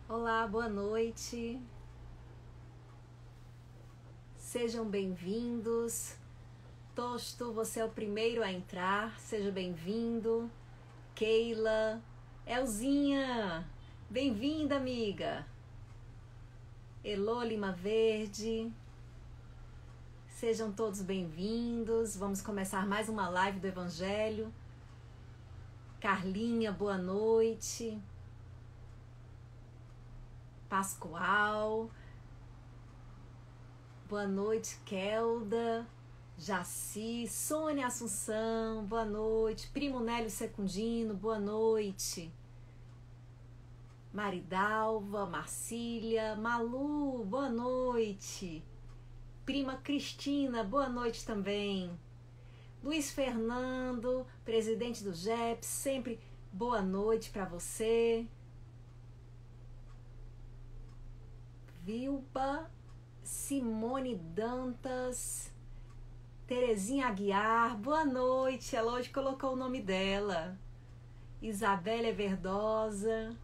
Olá, boa noite. Sejam bem-vindos. Tosto, você é o primeiro a entrar. Seja bem-vindo. Keila, Elzinha, bem-vinda, amiga. Elô Lima Verde, sejam todos bem-vindos. Vamos começar mais uma live do Evangelho. Carlinha, boa noite. Pascoal, boa noite. Kelda, Jaci, Sônia Assunção, boa noite. Primo Nélio Secundino, boa noite. Maridalva, Marcília, Malu, boa noite. Prima Cristina, boa noite também. Luiz Fernando, presidente do GEPS, sempre boa noite para você. Vilba, Simone Dantas, Terezinha Aguiar, boa noite. Ela hoje colocou o nome dela. Isabélia Verdosa.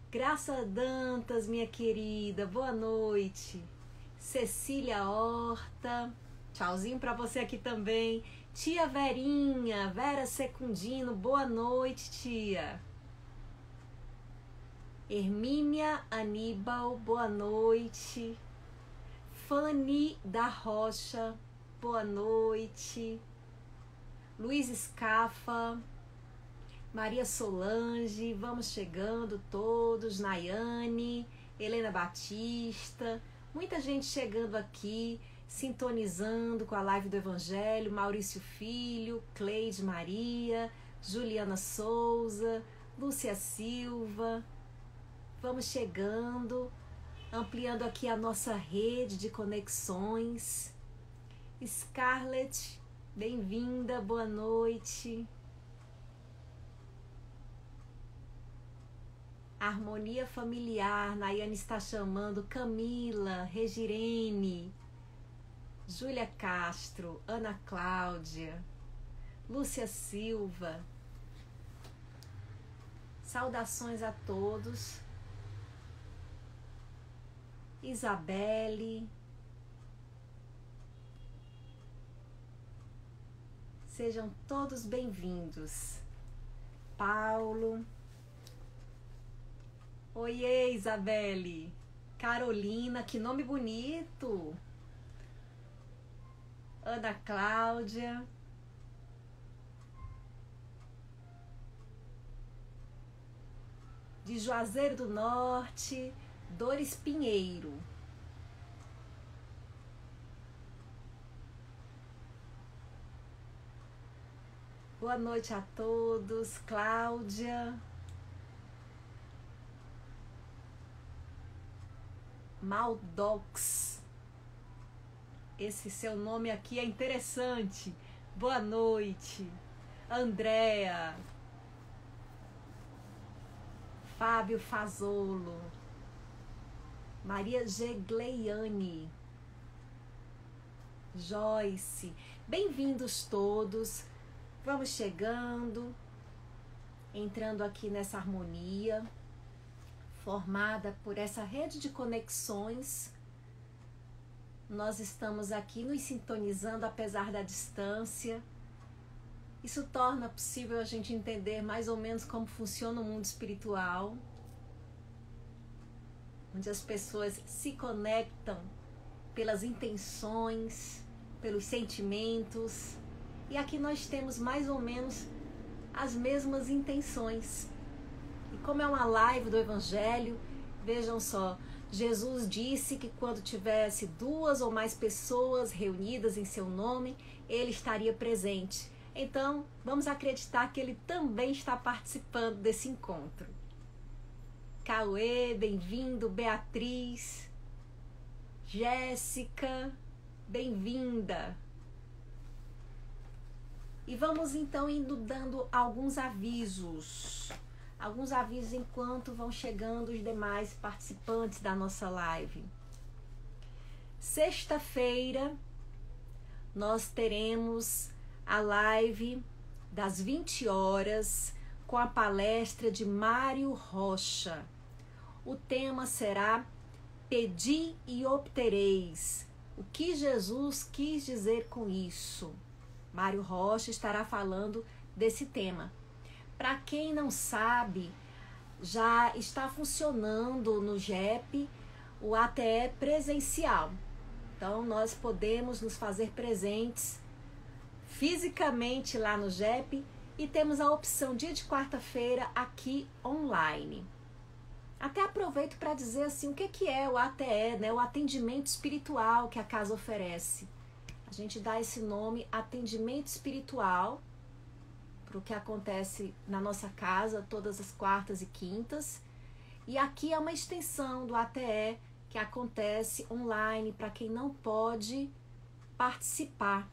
Graça Dantas, minha querida, boa noite. Cecília Horta, tchauzinho para você aqui também. Tia Verinha, Vera Secundino, boa noite, tia. Hermínia Aníbal, boa noite. Fanny da Rocha, boa noite. Luiz Escafa, Maria Solange, vamos chegando todos. Nayane, Helena Batista, muita gente chegando aqui, sintonizando com a live do Evangelho. Maurício Filho, Cleide Maria, Juliana Souza, Lúcia Silva. Vamos chegando, ampliando aqui a nossa rede de conexões. Scarlett, bem-vinda, boa noite. Harmonia Familiar, Nayane está chamando. Camila, Regirene, Júlia Castro, Ana Cláudia, Lúcia Silva. Saudações a todos. Isabelle, sejam todos bem-vindos. Paulo, oiê, Isabelle. Carolina, que nome bonito. Ana Cláudia, de Juazeiro do Norte, Dores Pinheiro. Boa noite a todos. Cláudia, Maldox, esse seu nome aqui é interessante. Boa noite. Andréa, Fábio Fazolo, Maria Gegleiane, Joyce, bem-vindos todos. Vamos chegando, entrando aqui nessa harmonia formada por essa rede de conexões. Nós estamos aqui nos sintonizando apesar da distância. Isso torna possível a gente entender mais ou menos como funciona o mundo espiritual, onde as pessoas se conectam pelas intenções, pelos sentimentos. E aqui nós temos mais ou menos as mesmas intenções. E como é uma live do Evangelho, vejam só, Jesus disse que quando tivesse 2 ou mais pessoas reunidas em seu nome, ele estaria presente. Então, vamos acreditar que ele também está participando desse encontro. Cauê, bem-vindo. Beatriz, Jéssica, bem-vinda. E vamos então indo dando alguns avisos enquanto vão chegando os demais participantes da nossa live. Sexta-feira nós teremos a live das 20 horas com a palestra de Mário Rocha. O tema será Pedi e obtereis. O que Jesus quis dizer com isso? Mário Rocha estará falando desse tema. Para quem não sabe, já está funcionando no GEP o ATE presencial. Então, nós podemos nos fazer presentes fisicamente lá no GEP e temos a opção dia de quarta-feira aqui online. Até aproveito para dizer assim, o que é o ATE, né? O atendimento espiritual que a casa oferece. A gente dá esse nome, atendimento espiritual, para o que acontece na nossa casa todas as quartas e quintas. E aqui é uma extensão do ATE que acontece online para quem não pode participar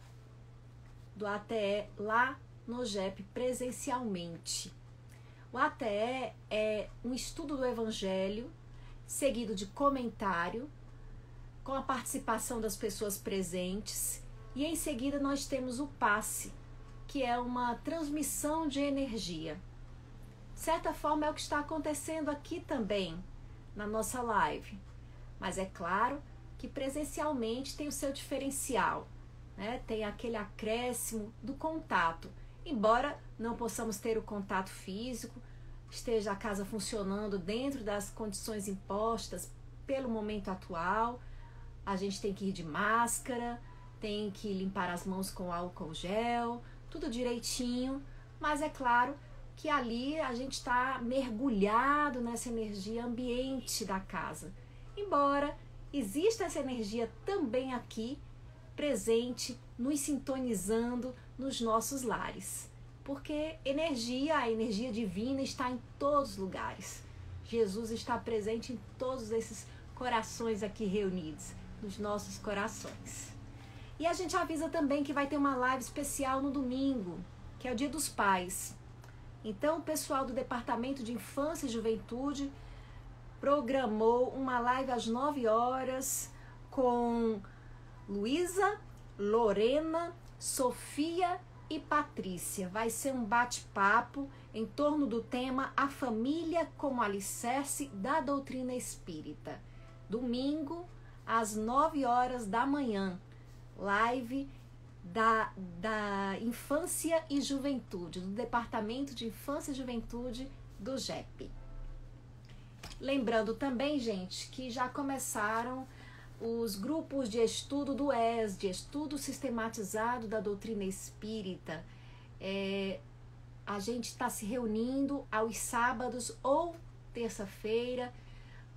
do ATE lá no GEP presencialmente. O ATE é um estudo do Evangelho, seguido de comentário, com a participação das pessoas presentes, e em seguida nós temos o passe, que é uma transmissão de energia. De certa forma é o que está acontecendo aqui também, na nossa live. Mas é claro que presencialmente tem o seu diferencial, né? Tem aquele acréscimo do contato. Embora não possamos ter o contato físico, esteja a casa funcionando dentro das condições impostas pelo momento atual, a gente tem que ir de máscara, tem que limpar as mãos com álcool gel, tudo direitinho, mas é claro que ali a gente está mergulhado nessa energia ambiente da casa. Embora exista essa energia também aqui, presente, nos sintonizando nos nossos lares. Porque a energia divina está em todos os lugares. Jesus está presente em todos esses corações aqui reunidos, nos nossos corações. E a gente avisa também que vai ter uma live especial no domingo, que é o Dia dos Pais. Então, o pessoal do Departamento de Infância e Juventude programou uma live às 9 horas com Luísa, Lorena, Sofia e Patrícia. Vai ser um bate-papo em torno do tema A Família como Alicerce da Doutrina Espírita. Domingo, às 9 horas da manhã. Live da Infância e Juventude, do Departamento de Infância e Juventude do GEP. Lembrando também, gente, que já começaram os grupos de estudo do ESD, Estudo Sistematizado da Doutrina Espírita. A gente está se reunindo aos sábados ou terça-feira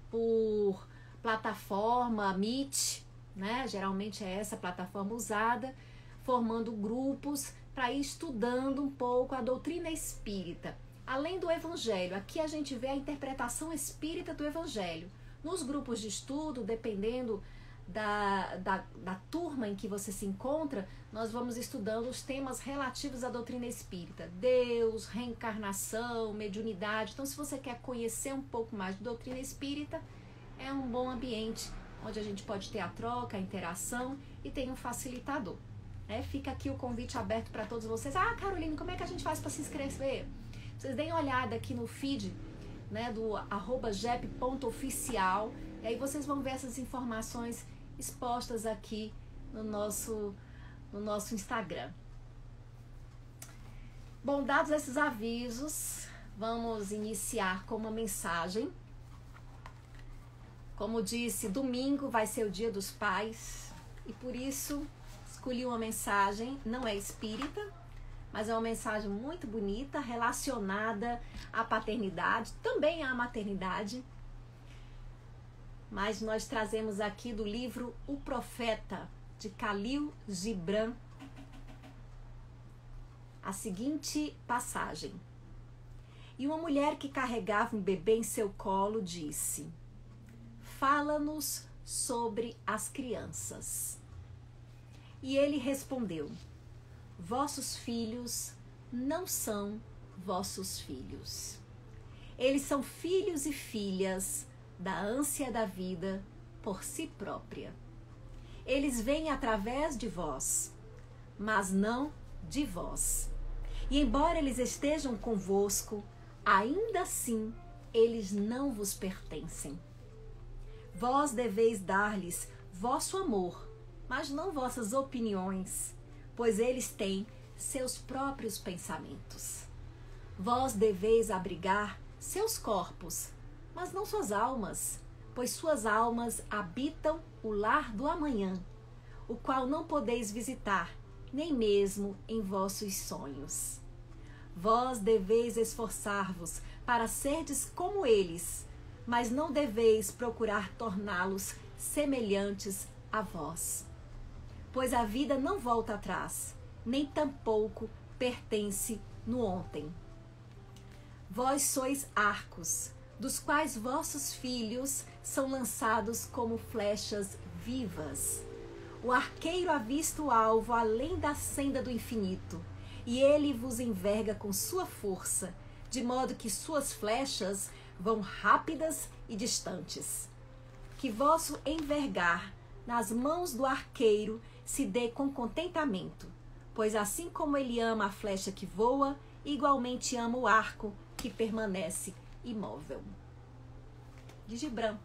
por plataforma Meet, né? Geralmente é essa plataforma usada, formando grupos para ir estudando um pouco a doutrina espírita. Além do Evangelho, aqui a gente vê a interpretação espírita do Evangelho. Nos grupos de estudo, dependendo da turma em que você se encontra, nós vamos estudando os temas relativos à doutrina espírita. Deus, reencarnação, mediunidade. Então, se você quer conhecer um pouco mais de doutrina espírita, é um bom ambiente onde a gente pode ter a troca, a interação e tem um facilitador. Fica aqui o convite aberto para todos vocês. Caroline, como é que a gente faz para se inscrever? Vocês deem uma olhada aqui no feed, né, do @gep.oficial, e aí vocês vão ver essas informações expostas aqui no nosso Instagram. Bom, dados esses avisos, vamos iniciar com uma mensagem. Como disse, domingo vai ser o Dia dos Pais e por isso escolhi uma mensagem, não é espírita, mas é uma mensagem muito bonita, relacionada à paternidade, também à maternidade. Mas nós trazemos aqui do livro O Profeta, de Khalil Gibran, a seguinte passagem. E uma mulher que carregava um bebê em seu colo disse: fala-nos sobre as crianças. E ele respondeu: vossos filhos não são vossos filhos. Eles são filhos e filhas da ânsia da vida por si própria. Eles vêm através de vós, mas não de vós. E embora eles estejam convosco, ainda assim eles não vos pertencem. Vós deveis dar-lhes vosso amor, mas não vossas opiniões, pois eles têm seus próprios pensamentos. Vós deveis abrigar seus corpos, mas não suas almas, pois suas almas habitam o lar do amanhã, o qual não podeis visitar, nem mesmo em vossos sonhos. Vós deveis esforçar-vos para serdes como eles, mas não deveis procurar torná-los semelhantes a vós. Pois a vida não volta atrás, nem tampouco pertence no ontem. Vós sois arcos, dos quais vossos filhos são lançados como flechas vivas. O arqueiro avista o alvo além da senda do infinito, e ele vos enverga com sua força, de modo que suas flechas vão rápidas e distantes. Que vosso envergar nas mãos do arqueiro se dê com contentamento, pois assim como ele ama a flecha que voa, igualmente ama o arco que permanece imóvel. De Gibran,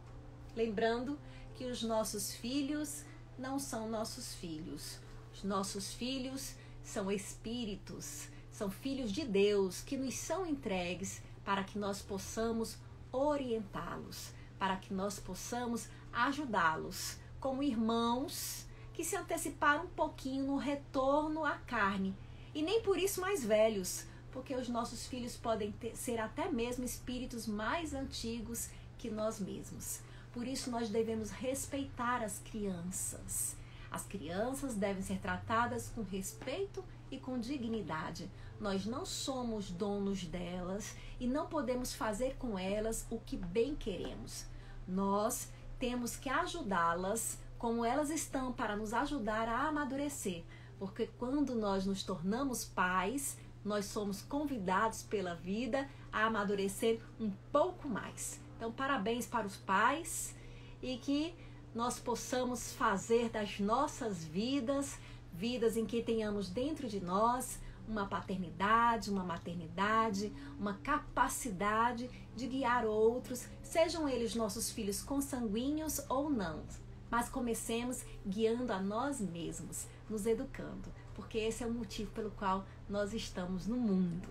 lembrando que os nossos filhos não são nossos filhos. Os nossos filhos são espíritos, são filhos de Deus que nos são entregues para que nós possamos orientá-los, para que nós possamos ajudá-los, como irmãos que se anteciparam um pouquinho no retorno à carne, e nem por isso mais velhos, porque os nossos filhos podem ser até mesmo espíritos mais antigos que nós mesmos. Por isso nós devemos respeitar as crianças. As crianças devem ser tratadas com respeito e com dignidade. Nós não somos donos delas e não podemos fazer com elas o que bem queremos. Nós temos que ajudá-las como elas estão para nos ajudar a amadurecer. Porque quando nós nos tornamos pais, nós somos convidados pela vida a amadurecer um pouco mais. Então, parabéns para os pais e que nós possamos fazer das nossas vidas, vidas em que tenhamos dentro de nós uma paternidade, uma maternidade, uma capacidade de guiar outros, sejam eles nossos filhos consanguíneos ou não. Mas comecemos guiando a nós mesmos, nos educando, porque esse é o motivo pelo qual nós estamos no mundo.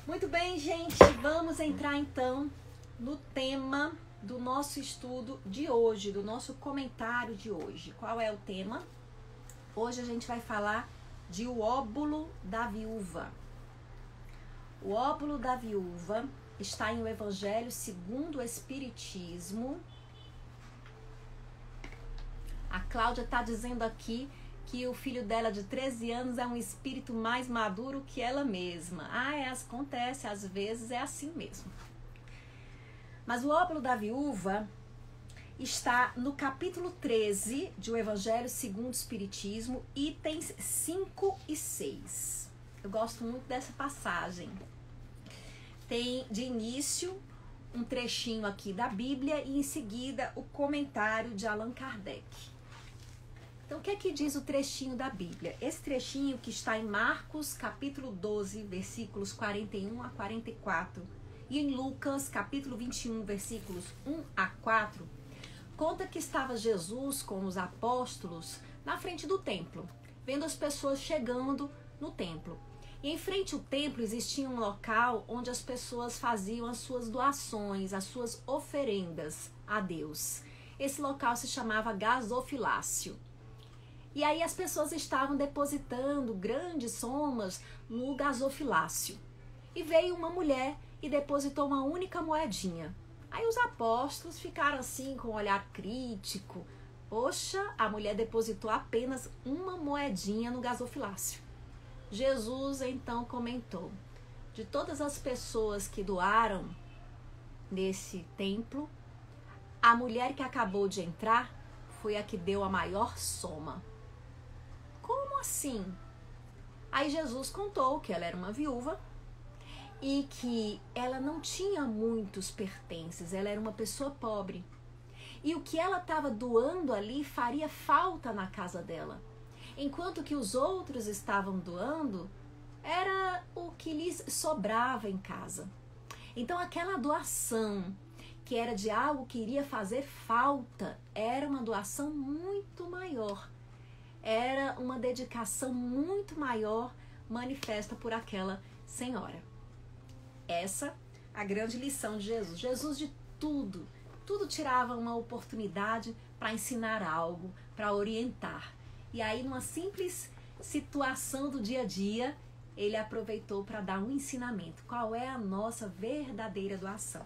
Muito bem, gente, vamos entrar então no tema do nosso estudo de hoje, do nosso comentário de hoje. Qual é o tema? Hoje a gente vai falar de o óbolo da viúva. O óbolo da viúva está em o Evangelho segundo o Espiritismo. A Cláudia está dizendo aqui que o filho dela de 13 anos é um espírito mais maduro que ela mesma. Acontece, às vezes é assim mesmo. Mas o óbolo da viúva está no capítulo 13 de O Evangelho segundo o Espiritismo, itens 5 e 6. Eu gosto muito dessa passagem. Tem de início um trechinho aqui da Bíblia e em seguida o comentário de Allan Kardec. Então, o que é que diz o trechinho da Bíblia? Esse trechinho que está em Marcos, capítulo 12, versículos 41 a 44, e em Lucas, capítulo 21, versículos 1 a 4, conta que estava Jesus com os apóstolos na frente do templo, vendo as pessoas chegando no templo. E em frente ao templo existia um local onde as pessoas faziam as suas doações, as suas oferendas a Deus. Esse local se chamava gasofilácio. E aí as pessoas estavam depositando grandes somas no gasofilácio. E veio uma mulher e depositou uma única moedinha. Aí os apóstolos ficaram assim com um olhar crítico. Poxa, a mulher depositou apenas uma moedinha no gasofilácio. Jesus então comentou: de todas as pessoas que doaram nesse templo, a mulher que acabou de entrar foi a que deu a maior soma. Como assim? Aí Jesus contou que ela era uma viúva e que ela não tinha muitos pertences, ela era uma pessoa pobre. E o que ela estava doando ali faria falta na casa dela. Enquanto que os outros estavam doando, era o que lhes sobrava em casa. Então aquela doação que era de algo que iria fazer falta, era uma doação muito maior. Era uma dedicação muito maior manifesta por aquela senhora. Essa a grande lição de Jesus. Jesus de tudo tirava uma oportunidade para ensinar algo, para orientar. E aí, numa simples situação do dia a dia, ele aproveitou para dar um ensinamento. Qual é a nossa verdadeira doação?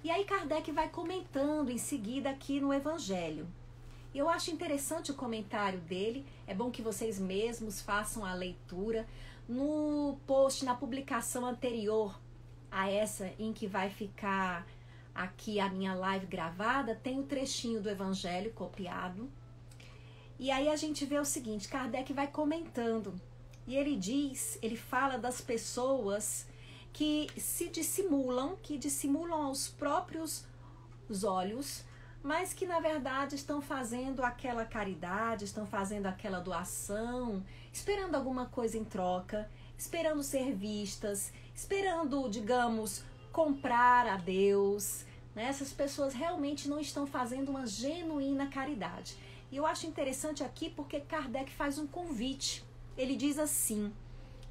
E aí Kardec vai comentando em seguida aqui no Evangelho. Eu acho interessante o comentário dele. É bom que vocês mesmos façam a leitura. No post, na publicação anterior a essa em que vai ficar aqui a minha live gravada, tem um trechinho do Evangelho copiado. E aí a gente vê o seguinte, Kardec vai comentando. E ele fala das pessoas que dissimulam aos próprios olhos, mas que na verdade estão fazendo aquela caridade, estão fazendo aquela doação, esperando alguma coisa em troca, esperando ser vistas, esperando, digamos, comprar a Deus. Né? Essas pessoas realmente não estão fazendo uma genuína caridade. E eu acho interessante aqui porque Kardec faz um convite. Ele diz assim,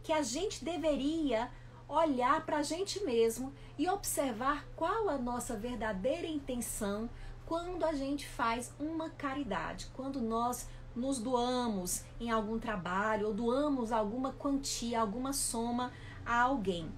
que a gente deveria olhar para a gente mesmo e observar qual a nossa verdadeira intenção quando a gente faz uma caridade, quando nós nos doamos em algum trabalho ou doamos alguma quantia, alguma soma a alguém.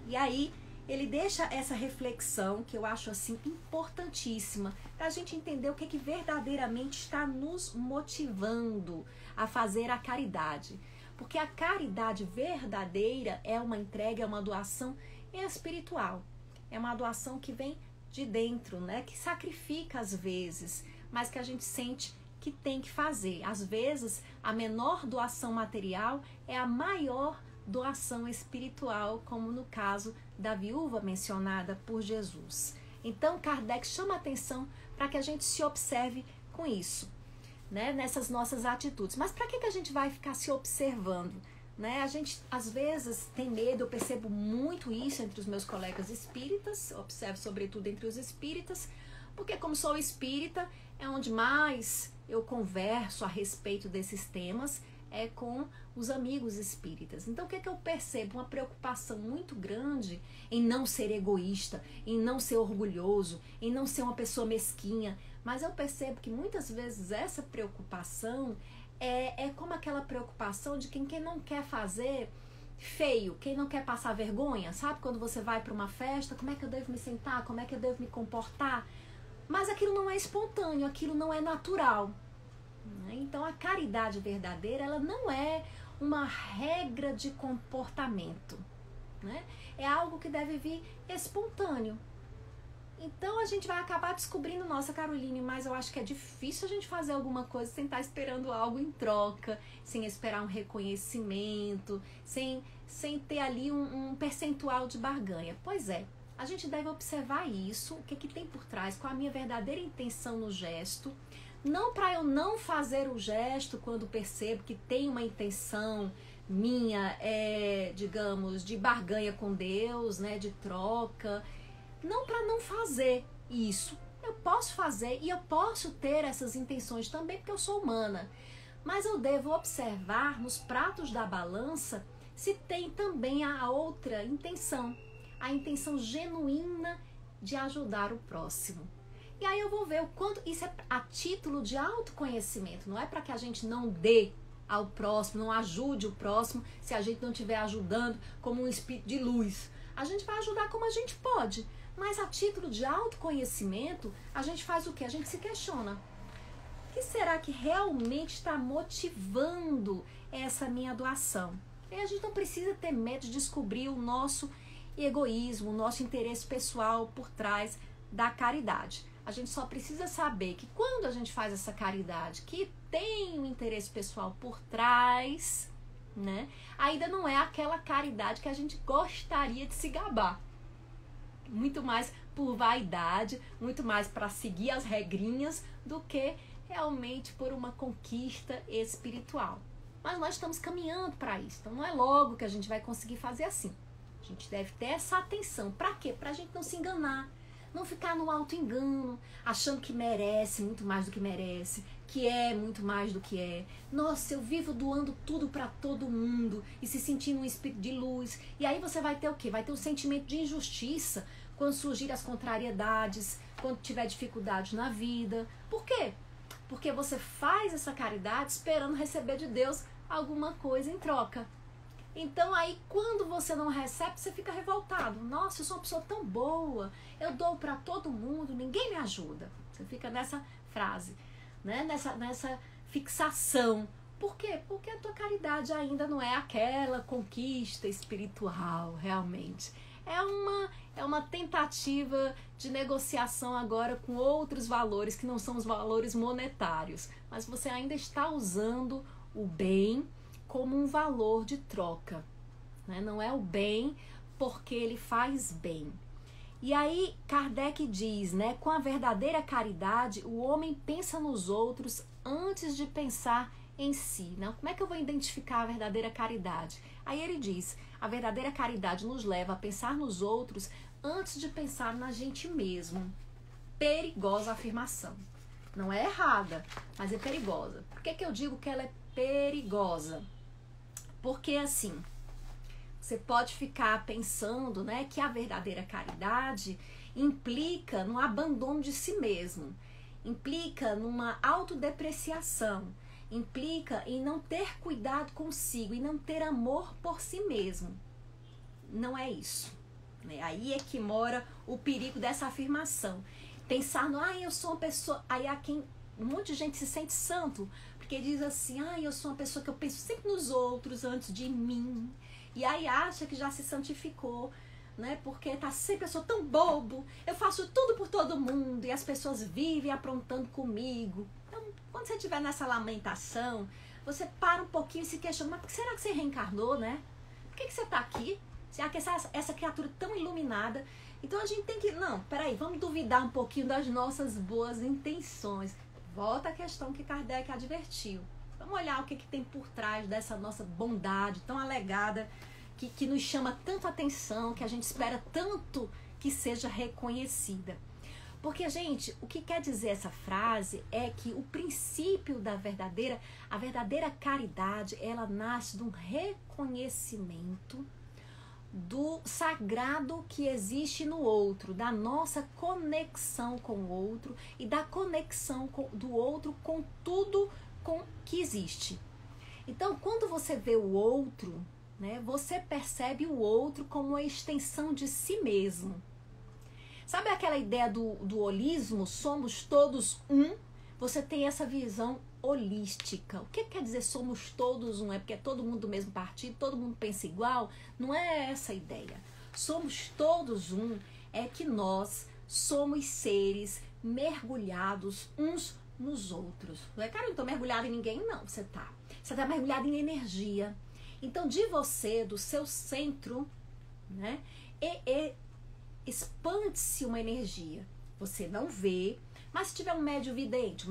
E aí ele deixa essa reflexão que eu acho assim importantíssima para a gente entender o que verdadeiramente está nos motivando a fazer a caridade. Porque a caridade verdadeira é uma entrega, é uma doação espiritual. É uma doação que vem de dentro, né? Que sacrifica às vezes, mas que a gente sente que tem que fazer. Às vezes, a menor doação material é a maior doação espiritual, como no caso da viúva mencionada por Jesus. Então, Kardec chama atenção para que a gente se observe com isso, né, nessas nossas atitudes. Mas para que a gente vai ficar se observando? Né? A gente, às vezes, tem medo, eu percebo muito isso entre os meus colegas espíritas, eu observo sobretudo entre os espíritas, porque como sou espírita, é onde mais eu converso a respeito desses temas, é com os amigos espíritas. Então, o que eu percebo? Uma preocupação muito grande em não ser egoísta, em não ser orgulhoso, em não ser uma pessoa mesquinha. Mas eu percebo que muitas vezes essa preocupação é como aquela preocupação de quem não quer fazer feio, quem não quer passar vergonha, sabe? Quando você vai para uma festa, como é que eu devo me sentar, como é que eu devo me comportar? Mas aquilo não é espontâneo, aquilo não é natural. Então a caridade verdadeira, ela não é uma regra de comportamento, né? É algo que deve vir espontâneo. Então a gente vai acabar descobrindo, nossa, Caroline, mas eu acho que é difícil a gente fazer alguma coisa sem estar esperando algo em troca, sem esperar um reconhecimento, sem ter ali um percentual de barganha. Pois é, a gente deve observar isso, o que tem por trás, qual a minha verdadeira intenção no gesto. Não para eu não fazer o gesto quando percebo que tem uma intenção minha, digamos, de barganha com Deus, né, de troca. Não para não fazer isso. Eu posso fazer e eu posso ter essas intenções também porque eu sou humana. Mas eu devo observar nos pratos da balança se tem também a outra intenção. A intenção genuína de ajudar o próximo. E aí eu vou ver o quanto isso é a título de autoconhecimento. Não é para que a gente não dê ao próximo, não ajude o próximo se a gente não estiver ajudando como um espírito de luz. A gente vai ajudar como a gente pode. Mas a título de autoconhecimento, a gente faz o quê? A gente se questiona. O que será que realmente está motivando essa minha doação? E a gente não precisa ter medo de descobrir o nosso egoísmo, o nosso interesse pessoal por trás da caridade. A gente só precisa saber que quando a gente faz essa caridade, que tem um interesse pessoal por trás, né, ainda não é aquela caridade que a gente gostaria de se gabar. Muito mais por vaidade, muito mais para seguir as regrinhas do que realmente por uma conquista espiritual. mas nós estamos caminhando para isso. Então não é logo que a gente vai conseguir fazer assim. A gente deve ter essa atenção. Para quê? Para a gente não se enganar, não ficar no auto-engano, achando que merece muito mais do que merece, que é muito mais do que é. Nossa, eu vivo doando tudo para todo mundo e se sentindo um espírito de luz. E aí você vai ter o quê? Vai ter um sentimento de injustiça quando surgirem as contrariedades, quando tiver dificuldades na vida. Por quê? Porque você faz essa caridade esperando receber de Deus alguma coisa em troca. Então aí quando você não recebe, você fica revoltado. Nossa, eu sou uma pessoa tão boa, eu dou para todo mundo, ninguém me ajuda. Você fica nessa frase, né? Nessa fixação. Por quê? Porque a tua caridade ainda não é aquela conquista espiritual, realmente. É uma tentativa de negociação agora com outros valores que não são os valores monetários. Mas você ainda está usando o bem como um valor de troca, né? Não é o bem porque ele faz bem. E aí Kardec diz, né? Com a verdadeira caridade, o homem pensa nos outros antes de pensar em si. Né? Como é que eu vou identificar a verdadeira caridade? Aí ele diz, a verdadeira caridade nos leva a pensar nos outros antes de pensar na gente mesmo. Perigosa afirmação. Não é errada, mas é perigosa. Por que eu digo que ela é perigosa? Porque assim, você pode ficar pensando, né, que a verdadeira caridade implica no abandono de si mesmo, implica numa autodepreciação, implica em não ter cuidado consigo e não ter amor por si mesmo. Não é isso, né? Aí é que mora o perigo dessa afirmação. Pensar no, eu sou uma pessoa... Aí há quem... Um monte de gente se sente santo, porque diz assim, eu sou uma pessoa que eu penso sempre nos outros antes de mim. E aí acha que já se santificou, né? Porque tá sempre, eu sou tão bobo, eu faço tudo por todo mundo e as pessoas vivem aprontando comigo. Então, quando você estiver nessa lamentação, você para um pouquinho e se questiona, mas por que será que você reencarnou, né? Por que você tá aqui? Será que essa criatura tão iluminada? Então a gente tem que, vamos duvidar um pouquinho das nossas boas intenções. Volta à questão que Kardec advertiu. Vamos olhar o que tem por trás dessa nossa bondade tão alegada, que nos chama tanto atenção, que a gente espera tanto que seja reconhecida. Porque, gente, o que quer dizer essa frase é que o princípio a verdadeira caridade, ela nasce de um reconhecimento do sagrado que existe no outro, da nossa conexão com o outro e da conexão do outro com tudo que existe. Então, quando você vê o outro, né, você percebe o outro como uma extensão de si mesmo. Sabe aquela ideia do holismo? Somos todos um. Você tem essa visão holística. O que quer dizer somos todos um? É porque é todo mundo do mesmo partido, todo mundo pensa igual? Não é essa a ideia. Somos todos um é que nós somos seres mergulhados uns nos outros. Não é, cara, eu não estou mergulhado em ninguém, não. Você está mergulhado em energia. Então, de você, do seu centro, né, expande-se uma energia. Você não vê, mas se tiver um médio vidente,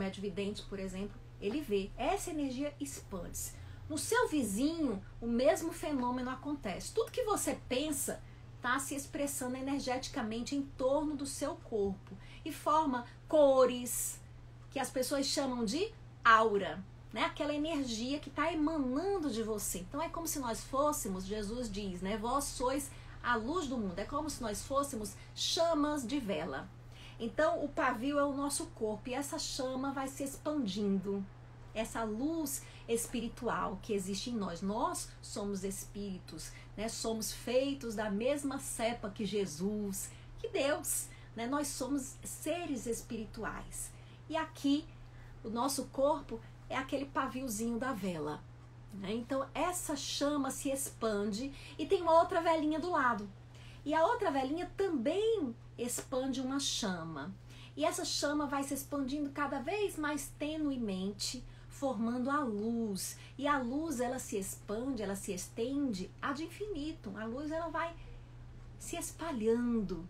por exemplo, ele vê. Essa energia expande-se. No seu vizinho, o mesmo fenômeno acontece. Tudo que você pensa está se expressando energeticamente em torno do seu corpo e forma cores que as pessoas chamam de aura, né? Aquela energia que está emanando de você. Então é como se nós fôssemos, Jesus diz, né? Vós sois a luz do mundo. É como se nós fôssemos chamas de vela. Então o pavio é o nosso corpo e essa chama vai se expandindo. Essa luz espiritual que existe em nós. Nós somos espíritos, né? Somos feitos da mesma cepa que Jesus, que Deus, né? Nós somos seres espirituais. E aqui o nosso corpo é aquele paviozinho da vela, né? Então essa chama se expande e tem uma outra velinha do lado. E a outra velinha também expande uma chama. E essa chama vai se expandindo cada vez mais tenuemente, formando a luz. E a luz, ela se expande, ela se estende ad infinitum. A luz, ela vai se espalhando.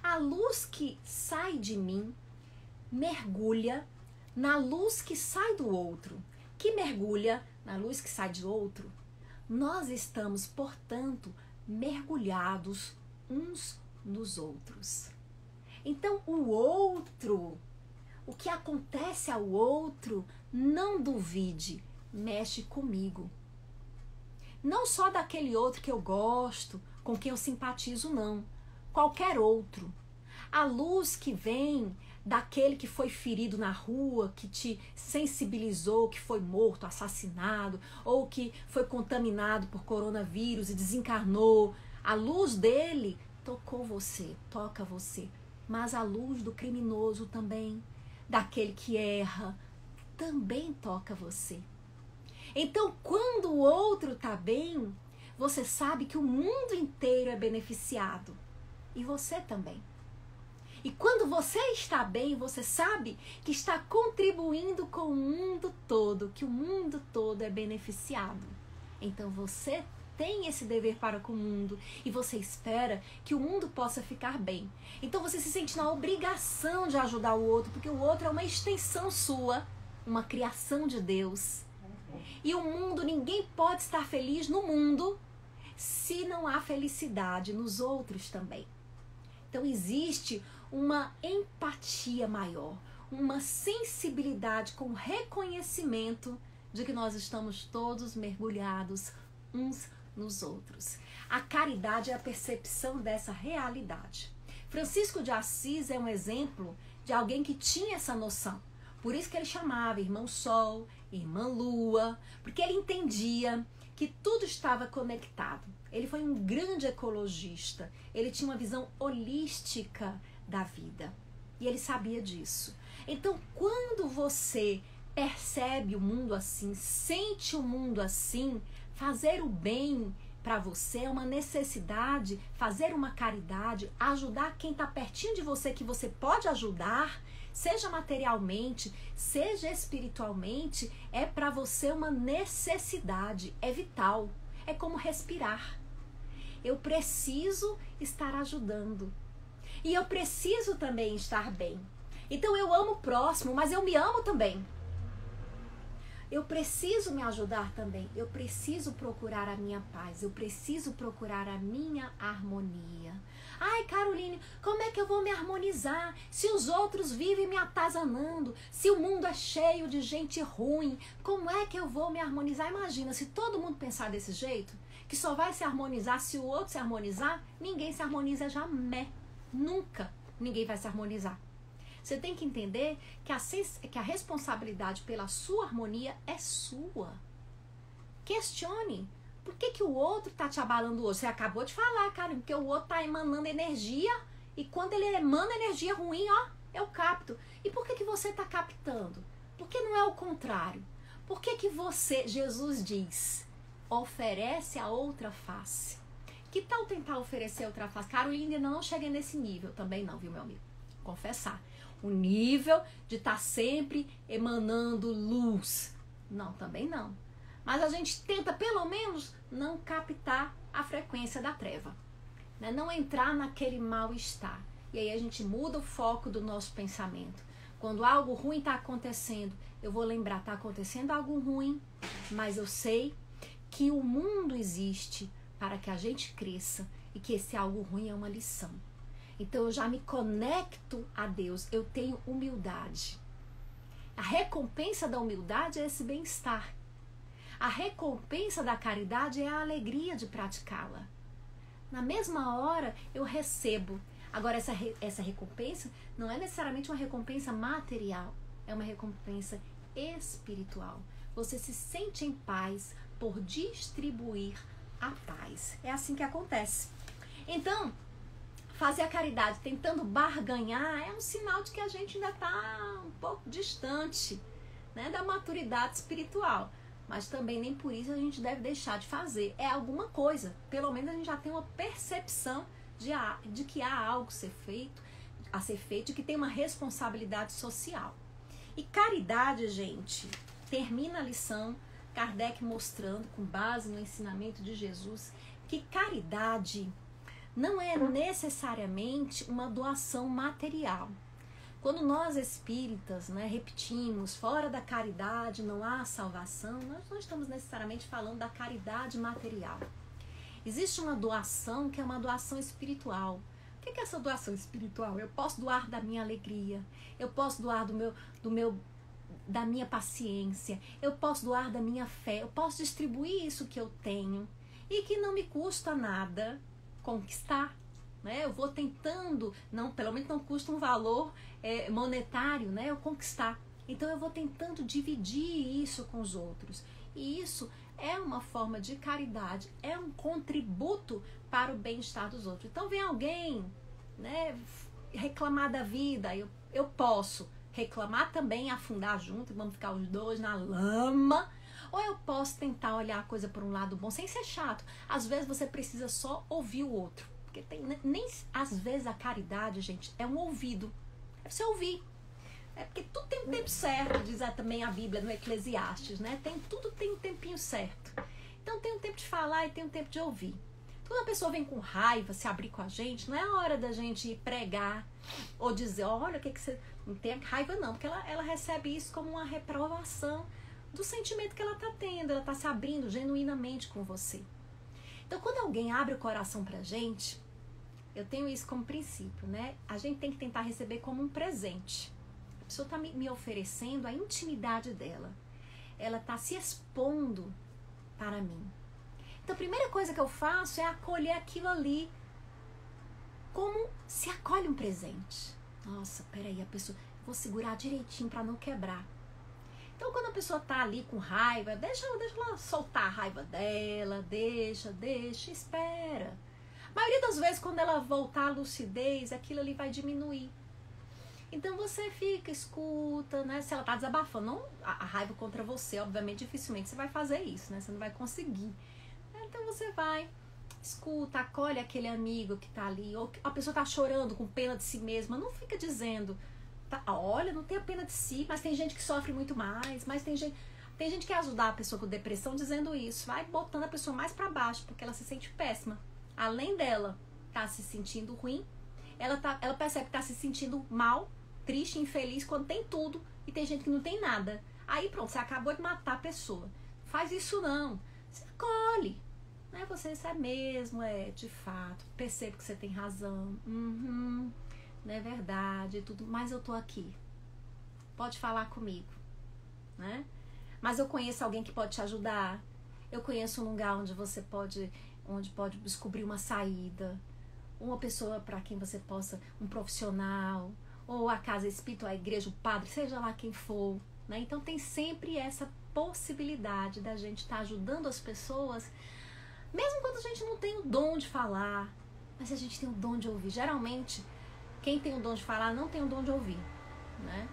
A luz que sai de mim mergulha na luz que sai do outro, que mergulha na luz que sai de outro, nós estamos, portanto, mergulhados uns nos outros. Então, o outro, o que acontece ao outro, não duvide, mexe comigo. Não só daquele outro que eu gosto, com quem eu simpatizo, não. Qualquer outro. A luz que vem daquele que foi ferido na rua, que te sensibilizou, que foi morto, assassinado, ou que foi contaminado por coronavírus e desencarnou. A luz dele tocou você, toca você. Mas a luz do criminoso também, daquele que erra, também toca você. Então, quando o outro está bem, você sabe que o mundo inteiro é beneficiado. E você também. E quando você está bem, você sabe que está contribuindo com o mundo todo, que o mundo todo é beneficiado. Então você tem esse dever para com o mundo e você espera que o mundo possa ficar bem. Então você se sente na obrigação de ajudar o outro, porque o outro é uma extensão sua, uma criação de Deus. E o mundo, ninguém pode estar feliz no mundo se não há felicidade nos outros também. Então existe uma empatia maior, uma sensibilidade com reconhecimento de que nós estamos todos mergulhados uns nos outros. A caridade é a percepção dessa realidade. Francisco de Assis é um exemplo de alguém que tinha essa noção. Por isso que ele chamava irmão Sol, irmã Lua, porque ele entendia que tudo estava conectado. Ele foi um grande ecologista, ele tinha uma visão holística da vida e ele sabia disso. Então, quando você percebe o mundo assim, sente o mundo assim, fazer o bem para você é uma necessidade, fazer uma caridade, ajudar quem está pertinho de você, que você pode ajudar, seja materialmente, seja espiritualmente, é para você uma necessidade, é vital, é como respirar. Eu preciso estar ajudando e eu preciso também estar bem. Então eu amo o próximo, mas eu me amo também. Eu preciso me ajudar também, eu preciso procurar a minha paz, eu preciso procurar a minha harmonia. Ai, Caroline, como é que eu vou me harmonizar se os outros vivem me atazanando, se o mundo é cheio de gente ruim, como é que eu vou me harmonizar? Imagina, se todo mundo pensar desse jeito, que só vai se harmonizar se o outro se harmonizar, ninguém se harmoniza jamais, nunca ninguém vai se harmonizar. Você tem que entender que a responsabilidade pela sua harmonia é sua. Questione. Por que o outro está te abalando hoje? Você acabou de falar, cara, porque o outro está emanando energia e quando ele emana energia ruim, ó, eu capto. E por que você está captando? Por que não é o contrário? Por que você, Jesus diz, oferece a outra face? Que tal tentar oferecer outra face? Carolina, ainda não cheguei nesse nível. Também não, viu, meu amigo? Confessar. O nível de estar sempre emanando luz. Não, também não. Mas a gente tenta, pelo menos, não captar a frequência da treva. Né? Não entrar naquele mal-estar. E aí a gente muda o foco do nosso pensamento. Quando algo ruim está acontecendo, eu vou lembrar, está acontecendo algo ruim, mas eu sei que o mundo existe para que a gente cresça e que esse algo ruim é uma lição. Então eu já me conecto a Deus, eu tenho humildade. A recompensa da humildade é esse bem-estar. A recompensa da caridade é a alegria de praticá-la. Na mesma hora eu recebo. Agora essa recompensa não é necessariamente uma recompensa material, é uma recompensa espiritual. Você se sente em paz por distribuir a paz. É assim que acontece. Então, fazer a caridade tentando barganhar é um sinal de que a gente ainda está um pouco distante, né, da maturidade espiritual. Mas também nem por isso a gente deve deixar de fazer. É alguma coisa. Pelo menos a gente já tem uma percepção de que há algo a ser feito, de que tem uma responsabilidade social. E caridade, gente, termina a lição Kardec mostrando, com base no ensinamento de Jesus, que caridade não é necessariamente uma doação material. Quando nós espíritas, né, repetimos, fora da caridade não há salvação, nós não estamos necessariamente falando da caridade material. Existe uma doação que é uma doação espiritual. O que é essa doação espiritual? Eu posso doar da minha alegria, eu posso doar da minha paciência, eu posso doar da minha fé, eu posso distribuir isso que eu tenho e que não me custa nada conquistar. Né? Eu vou tentando, pelo menos não custa um valor monetário, né? Eu conquistar. Então eu vou tentando dividir isso com os outros. E isso é uma forma de caridade, é um contributo para o bem-estar dos outros. Então vem alguém, né, reclamar da vida, eu posso reclamar também, afundar junto, e vamos ficar os dois na lama. Ou eu posso tentar olhar a coisa por um lado bom, sem ser chato. Às vezes você precisa só ouvir o outro. Porque às vezes a caridade, gente, é um ouvido. É você ouvir. É porque tudo tem um tempo certo, diz também a Bíblia no Eclesiastes, né? Tudo tem um tempinho certo. Então tem um tempo de falar e tem um tempo de ouvir. Quando a pessoa vem com raiva se abrir com a gente, não é a hora da gente ir pregar ou dizer, olha, o que você... Não tem raiva não, porque ela recebe isso como uma reprovação do sentimento que ela está tendo. Ela está se abrindo genuinamente com você. Então, quando alguém abre o coração pra gente, eu tenho isso como princípio, né? A gente tem que tentar receber como um presente. A pessoa tá me oferecendo a intimidade dela. Ela tá se expondo para mim. Então, a primeira coisa que eu faço é acolher aquilo ali como se acolhe um presente. Nossa, peraí, a pessoa... Vou segurar direitinho para não quebrar. Então, quando a pessoa tá ali com raiva, deixa ela soltar a raiva dela, deixa, espera. A maioria das vezes, quando ela voltar à lucidez, aquilo ali vai diminuir. Então, você fica, escuta, né? Se ela tá desabafando, não a raiva contra você, obviamente, dificilmente você vai fazer isso, né? Você não vai conseguir. Então, você vai, escuta, acolhe aquele amigo que tá ali, ou a pessoa tá chorando com pena de si mesma, não fica dizendo... Olha, não tenha pena de si, mas tem gente que sofre muito mais, mas tem gente que quer ajudar a pessoa com depressão dizendo isso, vai botando a pessoa mais pra baixo, porque ela se sente péssima. Além dela tá se sentindo ruim, ela percebe que tá se sentindo mal, triste, infeliz, quando tem tudo, e tem gente que não tem nada. Aí pronto, você acabou de matar a pessoa. Faz isso não, você acolhe. Né? Você isso é mesmo, de fato, percebo que você tem razão. Não é verdade, tudo, mas eu tô aqui. Pode falar comigo, né? Mas eu conheço alguém que pode te ajudar. Eu conheço um lugar onde você pode descobrir uma saída, uma pessoa para quem você possa, um profissional, ou a casa espírita, a igreja, o padre, seja lá quem for, né? Então tem sempre essa possibilidade da gente estar ajudando as pessoas, mesmo quando a gente não tem o dom de falar, mas a gente tem o dom de ouvir. Geralmente quem tem o dom de falar não tem o dom de ouvir, né?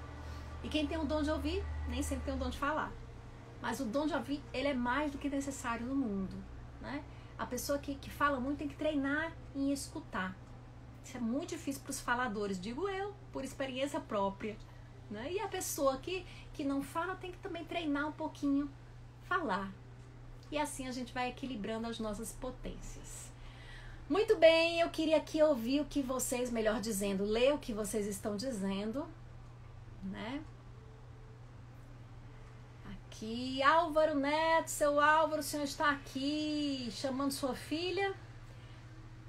E quem tem o dom de ouvir, nem sempre tem o dom de falar. Mas o dom de ouvir, ele é mais do que necessário no mundo, né? A pessoa que fala muito tem que treinar em escutar. Isso é muito difícil para os faladores, digo eu, por experiência própria, né? E a pessoa que não fala tem que também treinar um pouquinho falar. E assim a gente vai equilibrando as nossas potências. Muito bem, eu queria aqui ouvir o que vocês, melhor dizendo, ler o que vocês estão dizendo, né? Aqui, Álvaro Neto, seu Álvaro, o senhor está aqui chamando sua filha?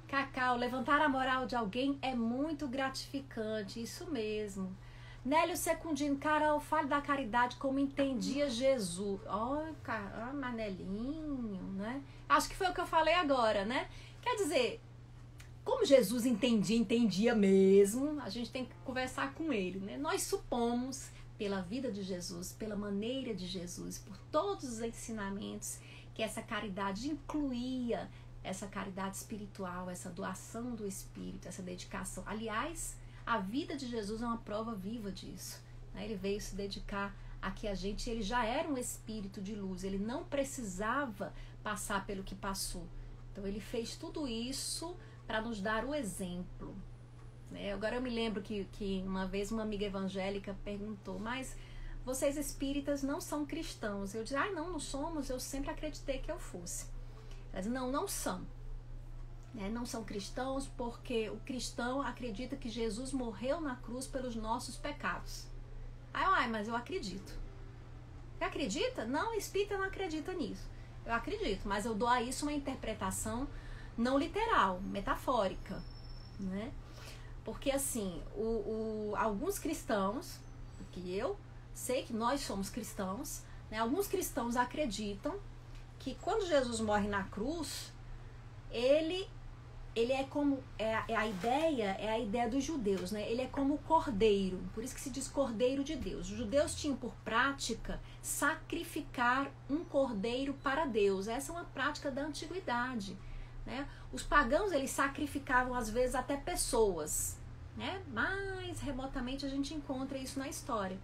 Cacau, levantar a moral de alguém é muito gratificante, isso mesmo. Nélio Secundino, Carol, fale da caridade como entendia Jesus. Manelinho, né? Acho que foi o que eu falei agora, né? Quer dizer, como Jesus entendia mesmo, a gente tem que conversar com ele, né? Nós supomos, pela vida de Jesus, pela maneira de Jesus, por todos os ensinamentos, que essa caridade incluía essa caridade espiritual, essa doação do espírito, essa dedicação. Aliás, a vida de Jesus é uma prova viva disso, né? Ele veio se dedicar aqui a gente, ele já era um espírito de luz, ele não precisava passar pelo que passou. Então ele fez tudo isso para nos dar o exemplo, né? Agora eu me lembro que uma vez uma amiga evangélica perguntou, mas vocês espíritas não são cristãos? Eu disse, não somos, eu sempre acreditei que eu fosse. Ela disse, não são. né? Não são cristãos porque o cristão acredita que Jesus morreu na cruz pelos nossos pecados. Mas eu acredito. Você acredita? Não, espírita não acredita nisso. Eu acredito, mas eu dou a isso uma interpretação não literal, metafórica, né? Porque assim, alguns cristãos, que eu sei que nós somos cristãos, né? Alguns cristãos acreditam que quando Jesus morre na cruz, ele é como, a ideia dos judeus, né? Ele é como o cordeiro, por isso que se diz cordeiro de Deus. Os judeus tinham por prática sacrificar um cordeiro para Deus. Essa é uma prática da antiguidade, né? Os pagãos, eles sacrificavam às vezes até pessoas, né? Mais remotamente a gente encontra isso na história.